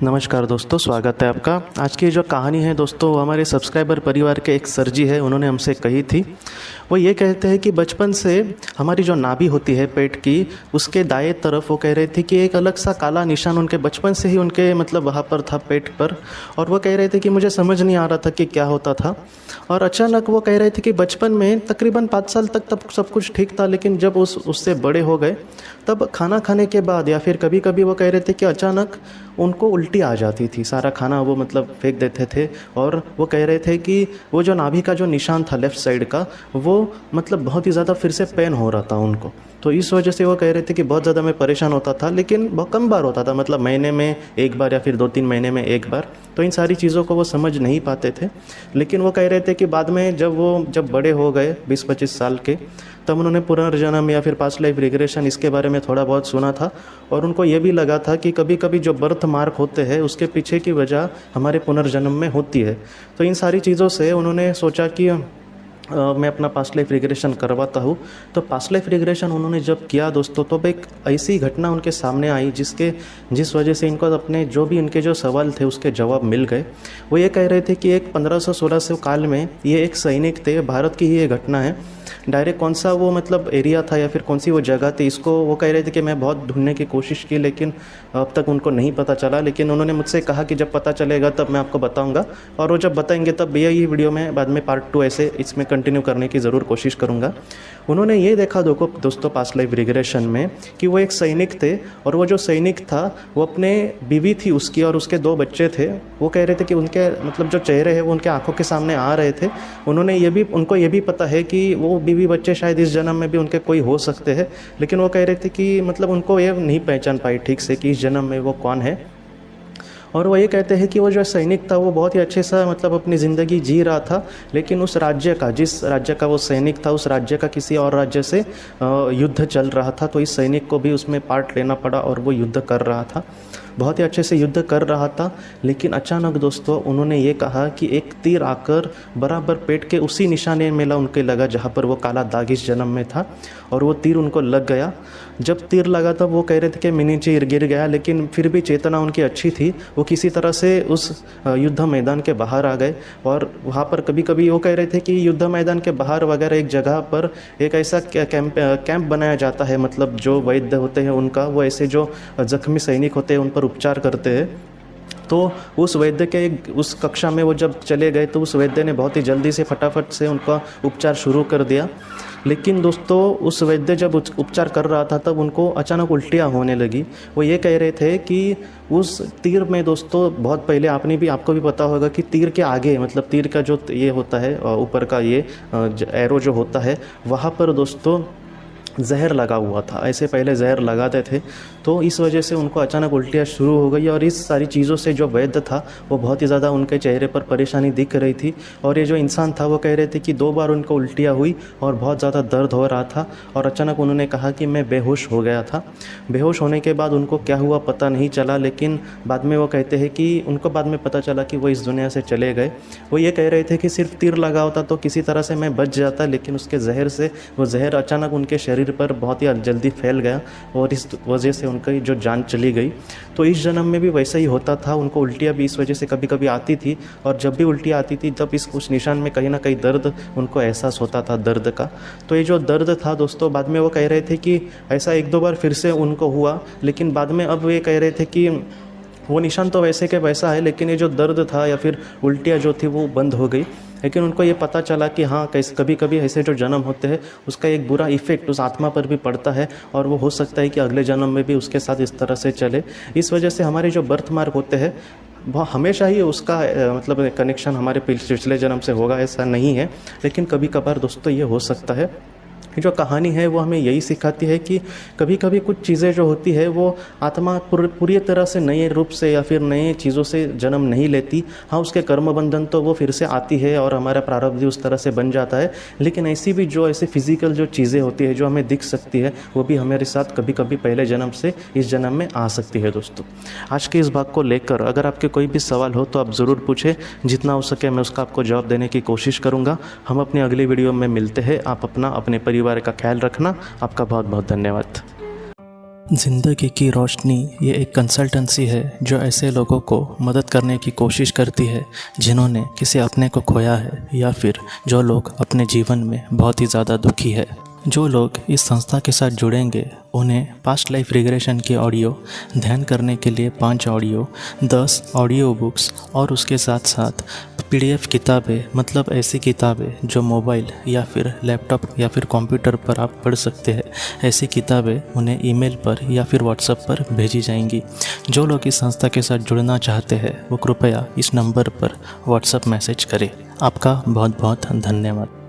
नमस्कार दोस्तों, स्वागत है आपका। आज की जो कहानी है दोस्तों, वो हमारे सब्सक्राइबर परिवार के एक सर जी है, उन्होंने हमसे कही थी। वो ये कहते हैं कि बचपन से हमारी जो नाभि होती है पेट की, उसके दाएं तरफ वो कह रहे थे कि एक अलग सा काला निशान उनके बचपन से ही उनके वहाँ पर था, पेट पर। और वो कह रहे थे कि मुझे समझ नहीं आ रहा था कि क्या होता था। और अचानक वो कह रहे थे कि बचपन में तकरीबन 5 साल तक तब सब कुछ ठीक था, लेकिन जब उससे बड़े हो गए तब खाना खाने के बाद या फिर कभी कभी वो कह रहे थे कि अचानक उनको उल्टी आ जाती थी। सारा खाना वो फेंक देते थे। और वो कह रहे थे कि वो जो नाभि का जो निशान था लेफ़्ट साइड का, वो बहुत ही ज़्यादा फिर से पेन हो रहा था उनको। तो इस वजह से वो कह रहे थे कि बहुत ज़्यादा मैं परेशान होता था, लेकिन बहुत कम बार होता था, महीने में एक बार या फिर 2-3 महीने में एक बार। तो इन सारी चीज़ों को वो समझ नहीं पाते थे। लेकिन वो कह रहे थे कि बाद में जब बड़े हो गए 20-25 साल के, तब उन्होंने पुनर्जन्म या फिर पास्ट लाइफ रिग्रेशन इसके बारे में थोड़ा बहुत सुना था। और उनको ये भी लगा था कि कभी कभी जो बर्थ मार्क होते हैं उसके पीछे की वजह हमारे पुनर्जन्म में होती है। तो इन सारी चीज़ों से उन्होंने सोचा कि मैं अपना पास्ट लाइफ रिग्रेशन करवाता हूँ। तो पास्ट लाइफ रिग्रेशन उन्होंने जब किया दोस्तों, तो एक ऐसी घटना उनके सामने आई जिस वजह से इनको अपने जो भी इनके जो सवाल थे उसके जवाब मिल गए। वो ये कह रहे थे कि एक 1500-1600 काल में ये एक सैनिक थे, भारत की ही ये घटना है। डायरेक्ट कौन सा वो एरिया था या फिर कौन सी वो जगह थी, इसको वो कह रहे थे कि मैं बहुत ढूंढने की कोशिश की, लेकिन अब तक उनको नहीं पता चला। लेकिन उन्होंने मुझसे कहा कि जब पता चलेगा तब मैं आपको बताऊंगा, और वो जब बताएंगे तब यही वीडियो में बाद में पार्ट 2 ऐसे इसमें कंटिन्यू करने की ज़रूर कोशिश करूँगा। उन्होंने ये देखा दोस्तों पास्ट लाइफ रिग्रेशन में कि वो एक सैनिक थे, और वो जो सैनिक था वो अपने बीवी थी उसकी और उसके 2 बच्चे थे। वो कह रहे थे कि उनके जो चेहरे हैं वो उनके आंखों के सामने आ रहे थे। उनको ये भी पता है कि वो बीवी बच्चे शायद इस जन्म में भी उनके कोई हो सकते हैं, लेकिन वो कह रहे थे कि उनको ये नहीं पहचान पाई ठीक से कि इस जन्म में वो कौन है। और वो ये कहते हैं कि वो जो सैनिक था वो बहुत ही अच्छे सा अपनी ज़िंदगी जी रहा था, लेकिन उस राज्य का, जिस राज्य का वो सैनिक था, उस राज्य का किसी और राज्य से युद्ध चल रहा था। तो इस सैनिक को भी उसमें पार्ट लेना पड़ा और वो युद्ध कर रहा था, बहुत ही अच्छे से युद्ध कर रहा था। लेकिन अचानक दोस्तों उन्होंने ये कहा कि एक तीर आकर बराबर पेट के उसी निशाने में उनके लगा जहाँ पर वो काला दाग इस जन्म में था, और वो तीर उनको लग गया। जब तीर लगा तब वो कह रहे थे कि मैं नीचे गिर गया, लेकिन फिर भी चेतना उनकी अच्छी थी। वो किसी तरह से उस युद्ध मैदान के बाहर आ गए। और वहाँ पर कभी कभी वो कह रहे थे कि युद्ध मैदान के बाहर वगैरह एक जगह पर एक ऐसा कैंप बनाया जाता है, जो वैद्य होते हैं उनका, वो ऐसे जो जख्मी सैनिक होते हैं उन पर उपचार करते हैं। तो उस वैद्य के उस कक्षा में वो जब चले गए तो उस वैद्य ने बहुत ही जल्दी से फटाफट से उनका उपचार शुरू कर दिया। लेकिन दोस्तों उस वैद्य जब उपचार कर रहा था तब उनको अचानक उल्टियाँ होने लगी। वो ये कह रहे थे कि उस तीर में दोस्तों, बहुत पहले आपको भी पता होगा कि तीर के आगे तीर का जो ये होता है ऊपर का ये एरो जो होता है, वहाँ पर दोस्तों जहर लगा हुआ था। ऐसे पहले जहर लगाते थे, तो इस वजह से उनको अचानक उल्टियाँ शुरू हो गई। और इस सारी चीज़ों से जो वैद्य था वो बहुत ही ज़्यादा उनके चेहरे पर परेशानी दिख रही थी। और ये जो इंसान था वो कह रहे थे कि 2 बार उनको उल्टियाँ हुई और बहुत ज़्यादा दर्द हो रहा था। और अचानक उन्होंने कहा कि मैं बेहोश हो गया था। बेहोश होने के बाद उनको क्या हुआ पता नहीं चला, लेकिन बाद में वो कहते हैं कि उनको बाद में पता चला कि वो इस दुनिया से चले गए। वो ये कह रहे थे कि सिर्फ तीर लगा होता तो किसी तरह से मैं बच जाता, लेकिन उसके जहर से वो जहर अचानक उनके शरीर पर बहुत ही जल्दी फैल गया और इस वजह से उनकी जो जान चली गई। तो इस जन्म में भी वैसा ही होता था, उनको उल्टियाँ भी इस वजह से कभी कभी आती थी। और जब भी उल्टियाँ आती थी तब उस निशान में कहीं ना कहीं दर्द उनको एहसास होता था, दर्द का। तो ये जो दर्द था दोस्तों, बाद में वो कह रहे थे कि ऐसा 1-2 बार फिर से उनको हुआ, लेकिन बाद में अब ये कह रहे थे कि वो निशान तो वैसे के वैसा है, लेकिन ये जो दर्द था या फिर उल्टियाँ जो थी वो बंद हो गई। लेकिन उनको ये पता चला कि हाँ, कैसे कभी कभी ऐसे जो जन्म होते हैं उसका एक बुरा इफेक्ट उस आत्मा पर भी पड़ता है, और वो हो सकता है कि अगले जन्म में भी उसके साथ इस तरह से चले। इस वजह से हमारे जो बर्थ मार्क होते हैं वो हमेशा ही उसका कनेक्शन हमारे पिछले जन्म से होगा ऐसा नहीं है, लेकिन कभी कभार दोस्तों ये हो सकता है। जो कहानी है वो हमें यही सिखाती है कि कभी कभी कुछ चीज़ें जो होती है वो आत्मा पूरी तरह से नए रूप से या फिर नए चीज़ों से जन्म नहीं लेती। हाँ, उसके कर्म बंधन तो वो फिर से आती है और हमारा प्रारब्ध भी उस तरह से बन जाता है, लेकिन ऐसी भी जो ऐसे फिजिकल जो चीज़ें होती है जो हमें दिख सकती है वो भी हमारे साथ कभी कभी पहले जन्म से इस जन्म में आ सकती है। दोस्तों आज के इस भाग को लेकर अगर आपके कोई भी सवाल हो तो आप ज़रूर पूछें, जितना हो सके मैं उसका आपको जवाब देने की कोशिश करूँगा। हम अपनी अगली वीडियो में मिलते हैं। आप अपने परिवार का ख्याल रखना। आपका बहुत बहुत धन्यवाद। ज़िंदगी की रोशनी ये एक कंसल्टेंसी है जो ऐसे लोगों को मदद करने की कोशिश करती है जिन्होंने किसी अपने को खोया है या फिर जो लोग अपने जीवन में बहुत ही ज़्यादा दुखी है। जो लोग इस संस्था के साथ जुड़ेंगे उन्हें पास्ट लाइफ रिग्रेशन की ऑडियो, ध्यान करने के लिए 5 ऑडियो, 10 ऑडियो बुक्स और उसके साथ साथ PDF किताबें, मतलब ऐसी किताबें जो मोबाइल या फिर लैपटॉप या फिर कंप्यूटर पर आप पढ़ सकते हैं, ऐसी किताबें उन्हें ईमेल पर या फिर व्हाट्सएप पर भेजी जाएंगी। जो लोग इस संस्था के साथ जुड़ना चाहते हैं वो कृपया इस नंबर पर व्हाट्सएप मैसेज करें। आपका बहुत बहुत धन्यवाद।